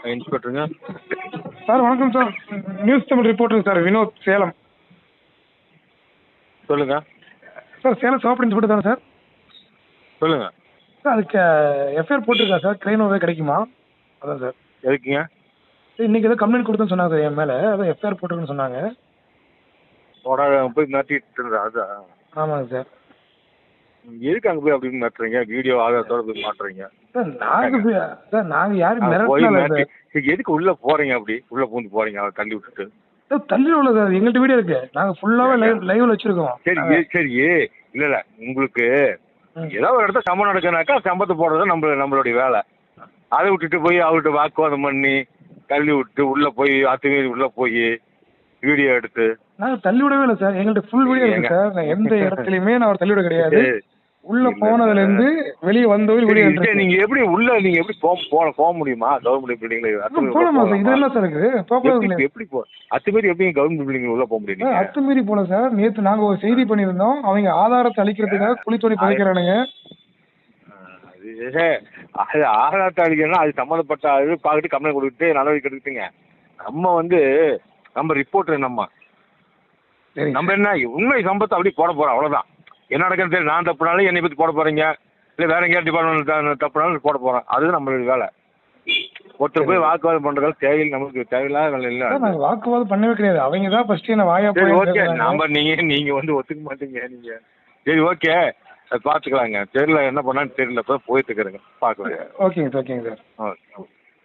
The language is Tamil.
இன்ஸ்பெக்டருங்க. சார் வணக்கம் sir. News Tamil reporter sir Vinod, Salem. சொல்லுங்க சார் சேலம் சாப்பிட்டு இன்ஸ்பெக்டர் தானே சார்? சொல்லுங்க. சார் அதுக்கு எஃப்ஐஆர் போட்டிருக்கா சார்? கிரைம் ஏதாவது கிடைக்குமா? அதான் சார். எதுக்குங்க? சார் இன்னைக்கு ஏதோ கம்ப்ளைண்ட் கொடுத்தேன்னு சொன்னாங்க சார் என் மேலே. அதான் எஃப்ஐஆர் போட்டிருக்குன்னு சொன்னாங்க. போய் மாட்டிட்டு இருந்தா அதான். ஆமாங்க சார். எதுக்கு அங்கே போய் அப்படின்னு மாட்டுறீங்க? வீடியோ ஆதாரத்தோட போய் மாட்டுறீங்க சார் நாங்கள் யாரும் போய் மிரட்டல மாட்டி சார். எதுக்கு உள்ள போறீங்க? அப்படி உள்ள பூந்து போறீங்க அவரை தள்ளி விட்டுட்டு. சார் தள்ளி உள்ள சார் எங்கள்கிட்ட வீடியோ இருக்கு. நாங்கள் ஃபுல்லாகவே லைவ்ல வச்சிருக்கோம். சரி இல்ல இல்ல உங்களுக்கு ஏதாவது ஒரு இடத்துல சம்பவம் நடக்குனாக்கா சம்பவத்தை போடுறது நம்மளுடைய வேலை. அதை விட்டுட்டு போய் அவர்கிட்ட வாக்குவாதம் பண்ணி தள்ளி விட்டு உள்ள போய் அத்துமீறி உள்ள போய் வீடியோ எடுத்து. நாங்கள் தள்ளி விடவே இல்லை சார். எங்கள்கிட்ட ஃபுல் வீடியோ இருக்கு சார். நான் எந்த இடத்துலையுமே நான் அவர் தள்ளி விட கிடையாது. உள்ள போனதுல இருந்து வெளியே வந்தவரை வீடியோ எடுத்து. நீங்க எப்படி போக முடியுமா? கவர்மெண்ட் பில்டிங்ல போலாமா சார்? இது என்ன சார் இருக்கு? எப்படி அத்துமீறி எப்படி கவர்மெண்ட் பில்டிங் உள்ள போக முடியும்? அத்துமீறி போல சார். நேத்து நாங்க ஒரு செய்தி பண்ணியிருந்தோம். அவங்க ஆதாரத்தை அளிக்கிறதுக்காக குழி தோண்டி பதிக்கிறானுங்க. அது ஆதாரத்தை அளிக்கணும்னா அது சம்மந்தப்பட்ட அது பார்த்துட்டு கம்ப்ளைண்ட் கொடுத்துட்டு நடவடிக்கை எடுத்துங்க. நம்ம ரிப்போர்ட்டர் நம்ம என்ன உண்மை சம்பவத்தை அப்படி போட போறோம், அவ்வளவுதான். என்ன நடக்குன்னு தெரியும். நான் தப்புனாலும் என்னை பத்தி போட போறீங்க, இல்லை வேற எங்கேயா டிபார்ட்மெண்ட் தப்புனாலும் போட போறோம். அது நம்மளுடைய வேலை. ஒருத்தர் போய் வாக்குவாதம் பண்றது தேவையில்லை, நமக்கு தேவையில்லாத வேலை இல்லை. வாக்குவாதம் பண்ணவே கிடையாது. அவங்க தான் ஃபர்ஸ்ட் என்ன வாயா போய் ஓகே நீங்க ஒத்துக்க மாட்டீங்க நீங்க. சரி ஓகே பார்த்துக்கலாங்க. தெரியல என்ன பண்ணான்னு தெரியல, போயிட்டு இருக்கிறேங்க பார்க்கலாம். ஓகேங்க சார். ஓகே.